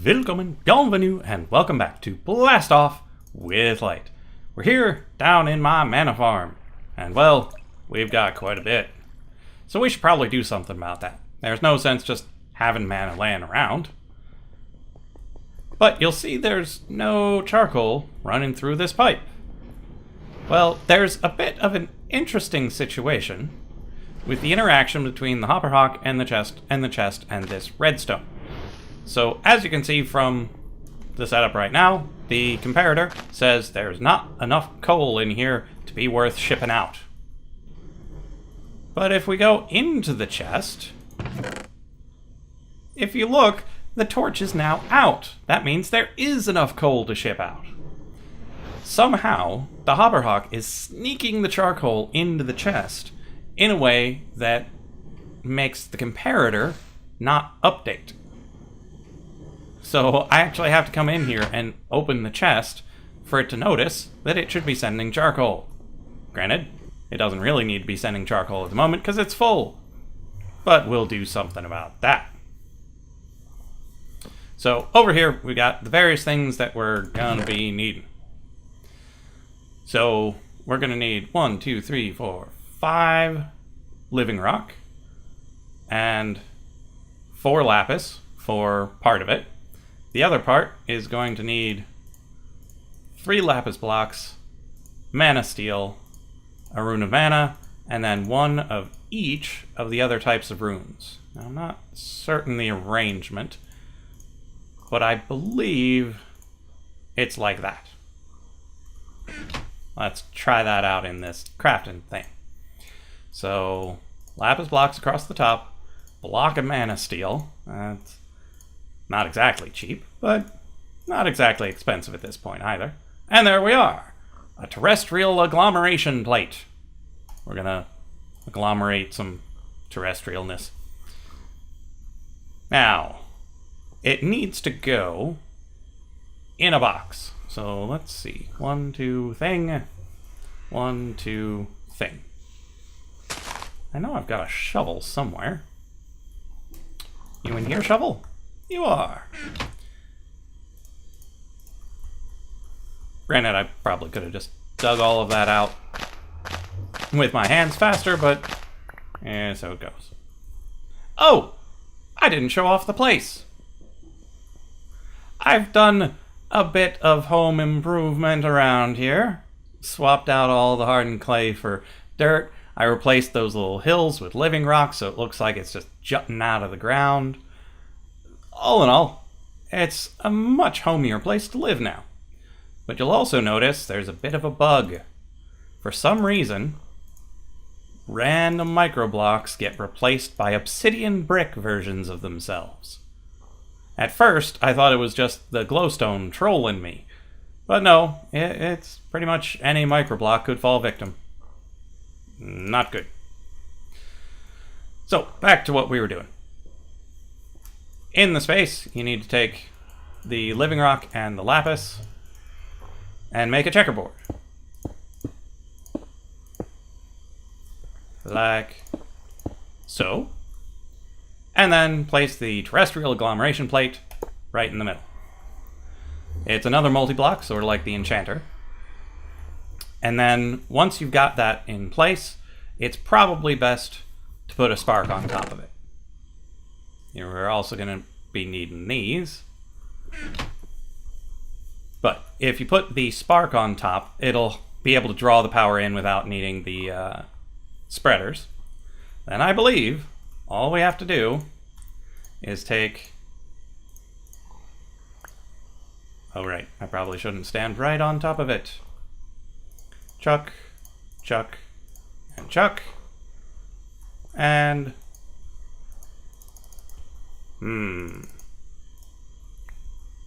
Willkommen, bienvenue, and welcome back to Blast Off with Light. We're here down in my mana farm, and well, we've got quite a bit. So we should probably do something about that. There's no sense just having mana laying around. But you'll see there's no charcoal running through this pipe. Well, there's a bit of an interesting situation with the interaction between the hopperhawk and the chest and this redstone. So, as you can see from the setup right now, the comparator says there's not enough coal in here to be worth shipping out. But if we go into the chest, if you look, the torch is now out. That means there is enough coal to ship out. Somehow, the hopperhawk is sneaking the charcoal into the chest in a way that makes the comparator not update. So I actually have to come in here and open the chest for it to notice that it should be sending charcoal. Granted, it doesn't really need to be sending charcoal at the moment because it's full. But we'll do something about that. So over here we got the various things that we're gonna be needing. So we're gonna need 1, 2, 3, 4, 5 living rock and 4 lapis for part of it. The other part is going to need 3 lapis blocks, mana steel, a rune of mana, and then 1 of each of the other types of runes. Now, I'm not certain the arrangement, but I believe it's like that. Let's try that out in this crafting thing. So, lapis blocks across the top, block of mana steel. That's not exactly cheap, but not exactly expensive at this point either. And there we are! A terrestrial agglomeration plate. We're gonna agglomerate some terrestrialness. Now, it needs to go in a box. So let's see. 1, 2, thing. 1, 2, thing. I know I've got a shovel somewhere. You in here, shovel? You are. Granted, I probably could have just dug all of that out with my hands faster, but so it goes. Oh! I didn't show off the place. I've done a bit of home improvement around here. Swapped out all the hardened clay for dirt. I replaced those little hills with living rock so it looks like it's just jutting out of the ground. All in all, it's a much homier place to live now. But you'll also notice there's a bit of a bug. For some reason, random microblocks get replaced by obsidian brick versions of themselves. At first, I thought it was just the glowstone trolling me. But no, it's pretty much any microblock could fall victim. Not good. So, back to what we were doing. In the space, you need to take the living rock and the lapis and make a checkerboard. Like so. And then place the terrestrial agglomeration plate right in the middle. It's another multi-block, sort of like the enchanter. And then once you've got that in place, it's probably best to put a spark on top of it. We're also going to be needing these. But if you put the spark on top, it'll be able to draw the power in without needing the spreaders. Then I believe all we have to do is take... Oh right, I probably shouldn't stand right on top of it. Chuck, chuck, and chuck. And...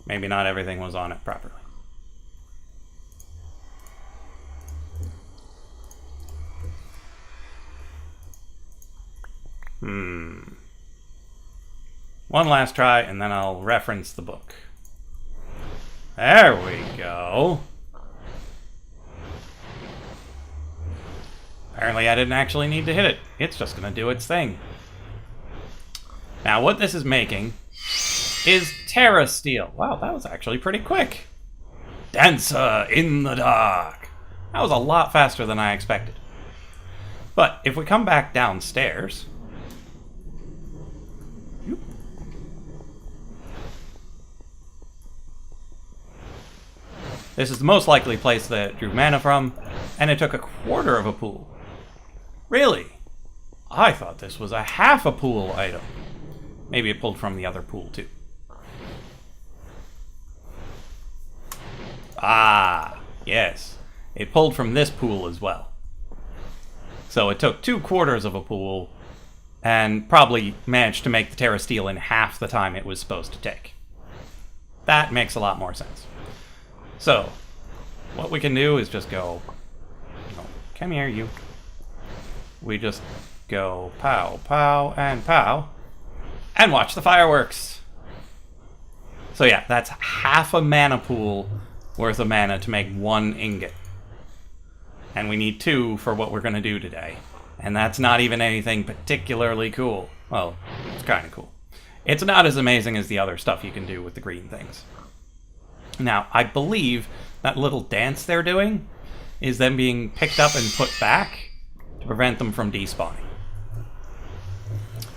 maybe not everything was on it properly. One last try, and then I'll reference the book. There we go. Apparently I didn't actually need to hit it. It's just going to do its thing. Now what this is making is Terra Steel. Wow, that was actually pretty quick. Dancer in the dark. That was a lot faster than I expected. But if we come back downstairs... This is the most likely place that it drew mana from, and it took a quarter of a pool. Really? I thought this was a half a pool item. Maybe it pulled from the other pool too. Ah, yes. It pulled from this pool as well. So it took 2/4 of a pool and probably managed to make the Terra Steel in half the time it was supposed to take. That makes a lot more sense. So, what we can do is just go... come here, you. We just go pow, pow, and watch the fireworks. So yeah, that's half a mana pool worth of mana to make 1 ingot. And we need 2 for what we're going to do today. And that's not even anything particularly cool. Well, it's kind of cool. It's not as amazing as the other stuff you can do with the green things. Now, I believe that little dance they're doing is them being picked up and put back to prevent them from despawning.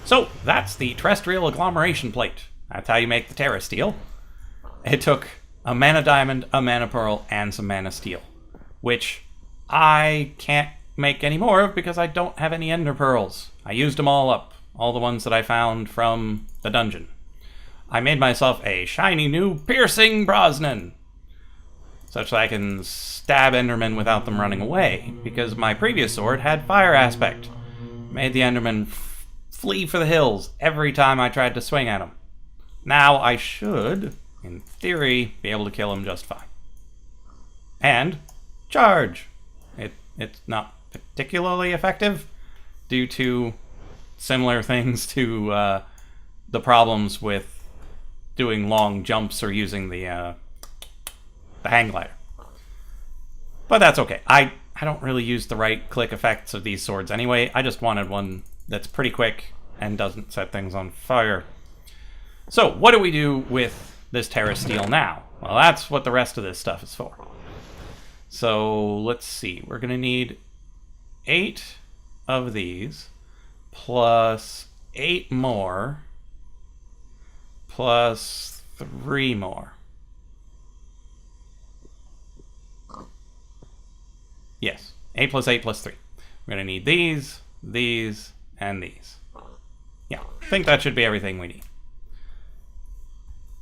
So, that's the terrestrial agglomeration plate. That's how you make the Terra Steel. It took a mana diamond, a mana pearl, and some mana steel, which I can't make any more of because I don't have any ender pearls. I used them all up, all the ones that I found from the dungeon. I made myself a shiny new piercing Brosnan, such that I can stab endermen without them running away, because my previous sword had fire aspect. Made the endermen flee for the hills every time I tried to swing at them. Now I should, in theory, be able to kill him just fine. And charge. It's not particularly effective due to similar things to the problems with doing long jumps or using the hang glider. But that's okay. I don't really use the right click effects of these swords anyway. I just wanted one that's pretty quick and doesn't set things on fire. So, what do we do with this Terra Steel now? Well, that's what the rest of this stuff is for. So, let's see. We're going to need 8 of these, plus 8 more, plus 3 more. Yes, 8 plus 8 plus 3. We're going to need these, and these. Yeah, I think that should be everything we need.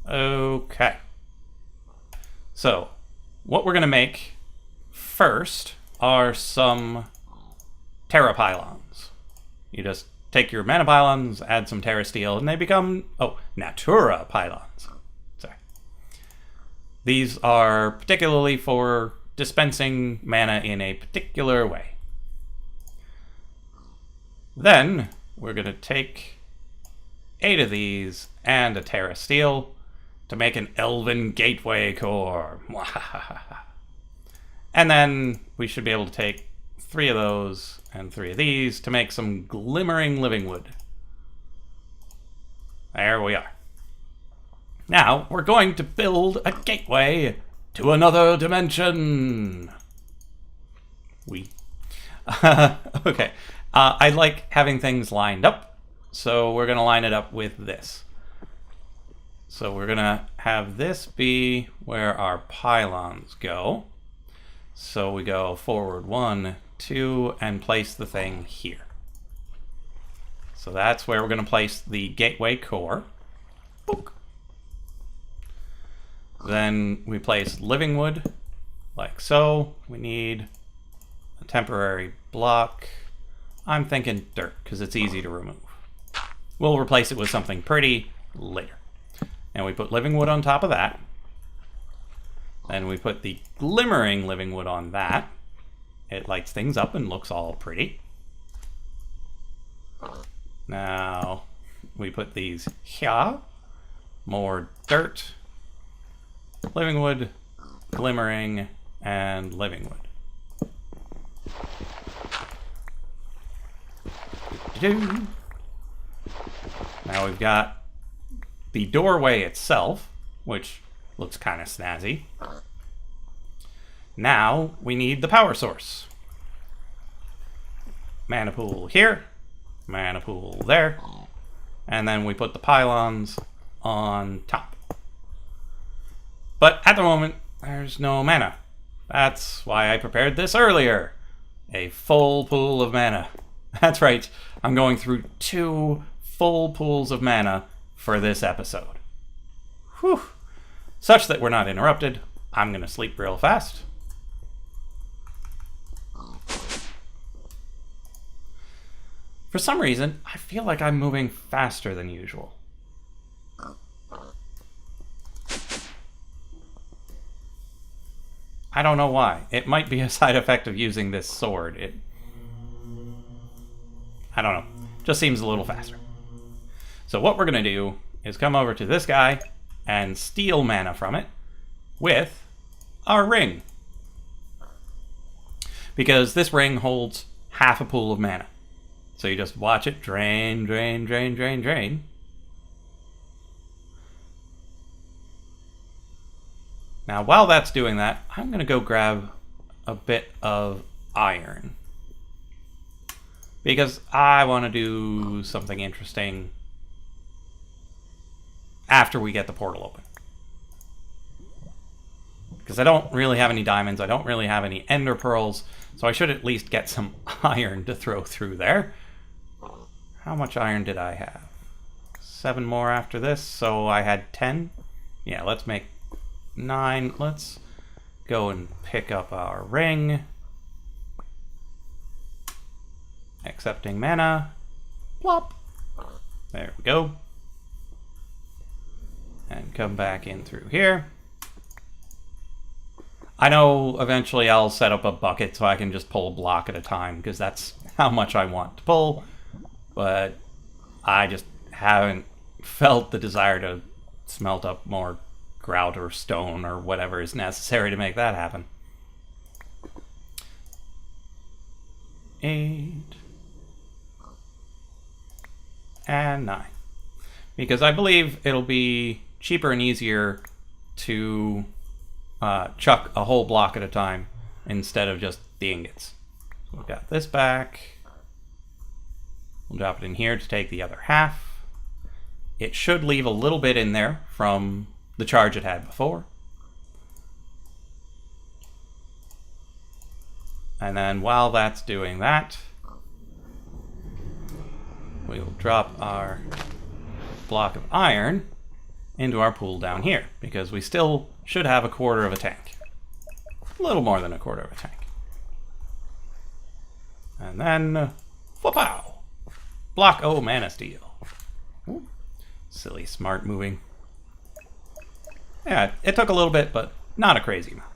Okay. So, what we're going to make first are some Terra Pylons. You just take your mana pylons, add some Terra Steel, and they become, Natura Pylons. Sorry. These are particularly for dispensing mana in a particular way. Then, we're going to take 8 of these and a Terra Steel to make an Elven Gateway Core. And then we should be able to take 3 of those and 3 of these to make some Glimmering Living Wood. There we are. Now, we're going to build a gateway to another dimension. Okay. I like having things lined up, so we're going to line it up with this. So we're going to have this be where our pylons go. So we go forward 1, 2, and place the thing here. So that's where we're going to place the gateway core. Book. Then we place living wood, like so. We need a temporary block. I'm thinking dirt, because it's easy to remove. We'll replace it with something pretty later. And we put living wood on top of that. Then we put the glimmering living wood on that. It lights things up and looks all pretty. Now we put these here. More dirt, living wood, glimmering, and living wood. Now we've got the doorway itself, which looks kind of snazzy. Now we need the power source. Mana pool here, mana pool there, and then we put the pylons on top. But at the moment, there's no mana. That's why I prepared this earlier. A full pool of mana. That's right, I'm going through 2 full pools of mana for this episode. Whew. Such that we're not interrupted, I'm going to sleep real fast. For some reason, I feel like I'm moving faster than usual. I don't know why. It might be a side effect of using this sword. I don't know. Just seems a little faster. So what we're going to do is come over to this guy and steal mana from it with our ring. Because this ring holds half a pool of mana. So you just watch it drain, drain, drain, drain, drain. Now, while that's doing that, I'm going to go grab a bit of iron. Because I want to do something interesting after we get the portal open. Because I don't really have any diamonds, I don't really have any ender pearls, so I should at least get some iron to throw through there. How much iron did I have? 7 more after this, so I had 10. Yeah, let's make 9. Let's go and pick up our ring. Accepting mana. Plop. There we go. And come back in through here. I know eventually I'll set up a bucket so I can just pull a block at a time, because that's how much I want to pull. But I just haven't felt the desire to smelt up more grout or stone or whatever is necessary to make that happen. 8 and 9. Because I believe it'll be cheaper and easier to chuck a whole block at a time instead of just the ingots. So we've got this back. We'll drop it in here to take the other half. It should leave a little bit in there from the charge it had before. And then while that's doing that, we'll drop our block of iron into our pool down here, because we still should have a quarter of a tank. A little more than a quarter of a tank. And then, whoop-ow! Block O mana steal. Ooh. Silly smart moving. Yeah, it took a little bit, but not a crazy amount.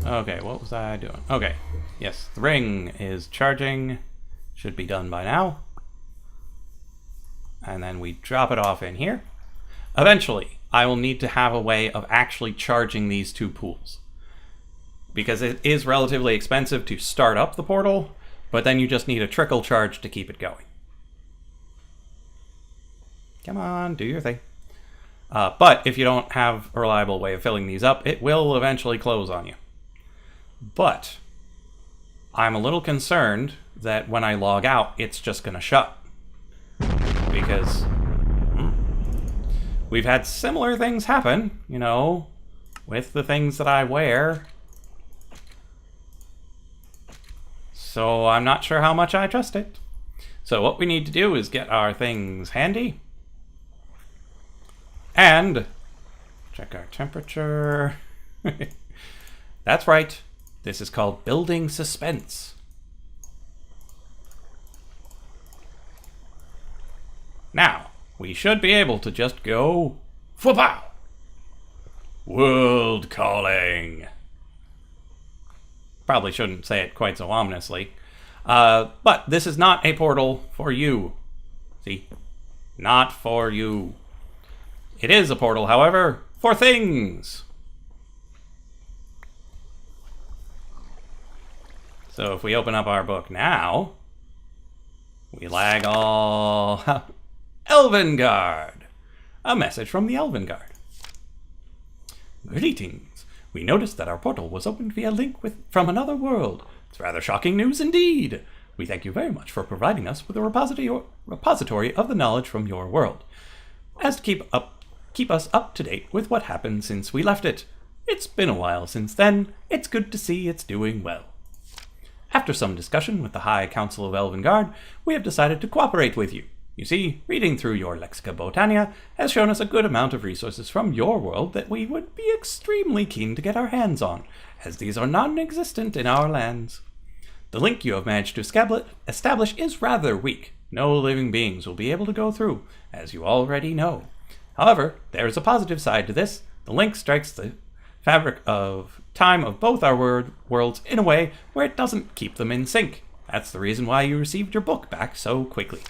Okay, what was I doing? Okay, yes, the ring is charging. Should be done by now. And then we drop it off in here. Eventually, I will need to have a way of actually charging these 2 pools, because it is relatively expensive to start up the portal, but then you just need a trickle charge to keep it going. Come on, do your thing. But if you don't have a reliable way of filling these up, it will eventually close on you. But I'm a little concerned that when I log out, it's just going to shut. Because we've had similar things happen, you know, with the things that I wear. So I'm not sure how much I trust it. So what we need to do is get our things handy. And check our temperature. That's right. This is called building suspense. Now, we should be able to just go whoop-ow! World calling. Probably shouldn't say it quite so ominously. But this is not a portal for you. See? Not for you. It is a portal, however, for things. So if we open up our book now, We lag all... Elvengard! A message from the Elvengard. Greetings. We noticed that our portal was opened via link from another world. It's rather shocking news indeed. We thank you very much for providing us with a repository of the knowledge from your world, as to keep us up to date with what happened since we left it. It's been a while since then. It's good to see it's doing well. After some discussion with the High Council of Elvengard, we have decided to cooperate with you. You see, reading through your Lexica Botania has shown us a good amount of resources from your world that we would be extremely keen to get our hands on, as these are non-existent in our lands. The link you have managed to establish is rather weak. No living beings will be able to go through, as you already know. However, there is a positive side to this. The link strikes the fabric of time of both our worlds in a way where it doesn't keep them in sync. That's the reason why you received your book back so quickly.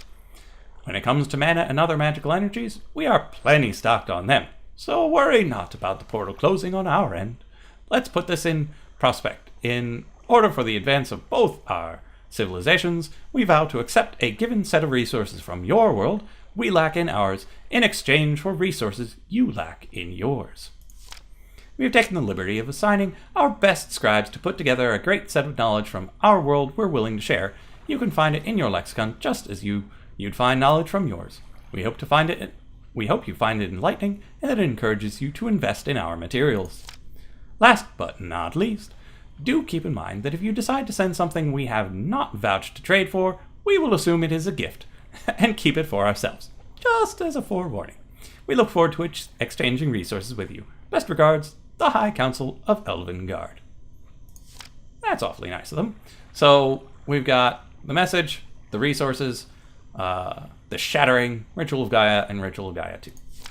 When it comes to mana and other magical energies, we are plenty stocked on them, so worry not about the portal closing on our end. Let's put this in prospect. In order for the advance of both our civilizations, we vow to accept a given set of resources from your world we lack in ours in exchange for resources you lack in yours. We have taken the liberty of assigning our best scribes to put together a great set of knowledge from our world we're willing to share. You can find it in your lexicon just as you'd find knowledge from yours. We hope you find it enlightening and that it encourages you to invest in our materials. Last but not least, do keep in mind that if you decide to send something we have not vouched to trade for, we will assume it is a gift and keep it for ourselves, just as a forewarning. We look forward to exchanging resources with you. Best regards, the High Council of Elvengard. That's awfully nice of them. So we've got the message, the resources, the Shattering, Ritual of Gaia, and Ritual of Gaia 2.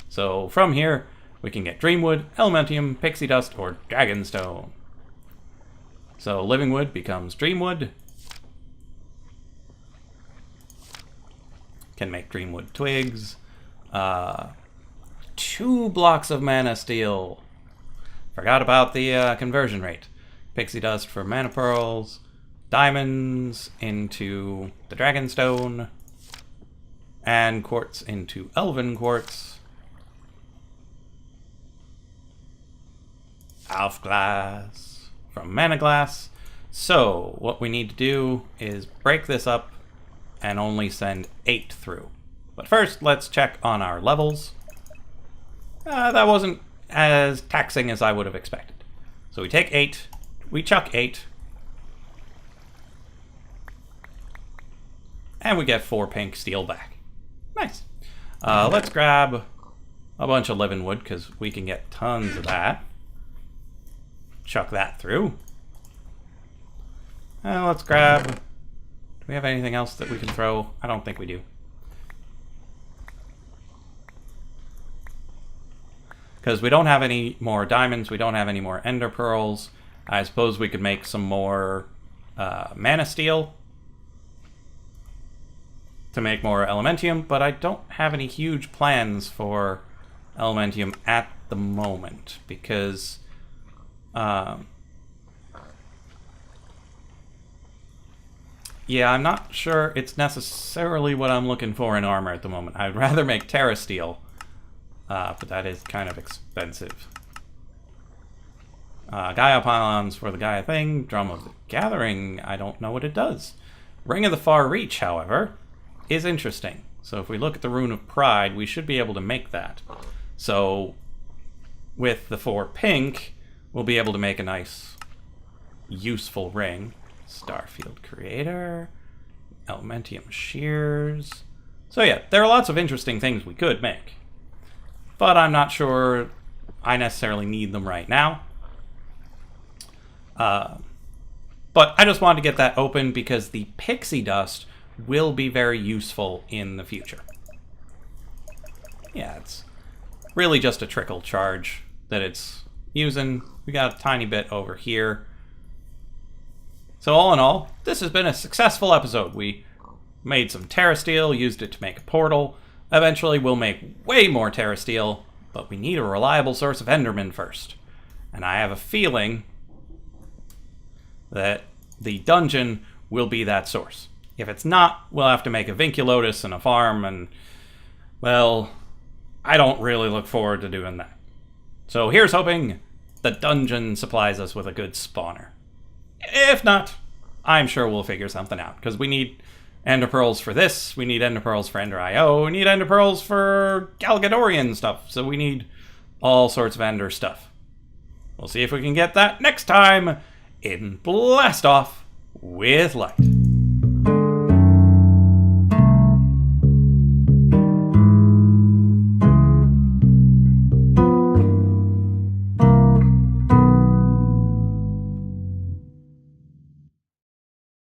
So from here, we can get Dreamwood, Elementium, Pixie Dust, or Dragonstone. So Living Wood becomes Dreamwood. Can make Dreamwood Twigs. 2 blocks of Mana Steel. Forgot about the conversion rate. Pixie Dust for Mana Pearls. Diamonds into the Dragonstone. And Quartz into Elven Quartz. Elf Glass from Mana Glass. So, what we need to do is break this up and only send 8 through. But first, let's check on our levels. That wasn't as taxing as I would have expected. So we take 8, we chuck 8, and we get 4 pink steel back. Nice. Let's grab a bunch of living wood, because we can get tons of that. Chuck that through. Let's grab... Do we have anything else that we can throw? I don't think we do. Because we don't have any more diamonds, we don't have any more ender pearls. I suppose we could make some more mana steel to make more elementium, but I don't have any huge plans for elementium at the moment, because yeah, I'm not sure it's necessarily what I'm looking for in armor at the moment. I'd rather make Terra Steel, but that is kind of expensive. Gaia Pylons for the Gaia thing. Drum of the Gathering, I don't know what it does. Ring of the Far Reach, however, is interesting. So if we look at the Rune of Pride, we should be able to make that. So with the 4 pink, we'll be able to make a nice, useful ring. Starfield Creator, Elementium Shears. So yeah, there are lots of interesting things we could make. But I'm not sure I necessarily need them right now. But I just wanted to get that open because the Pixie Dust will be very useful in the future. Yeah, it's really just a trickle charge that it's using. We got a tiny bit over here. So all in all, this has been a successful episode. We made some Terra Steel, used it to make a portal. Eventually we'll make way more Terra Steel, but we need a reliable source of Enderman first. And I have a feeling that the dungeon will be that source. If it's not, we'll have to make a vinculotus and a farm, and, well, I don't really look forward to doing that. So here's hoping the dungeon supplies us with a good spawner. If not, I'm sure we'll figure something out, because we need ender pearls for this, we need ender pearls for ender IO, we need ender pearls for Galgadorian stuff, so we need all sorts of ender stuff. We'll see if we can get that next time in Blast Off with Light.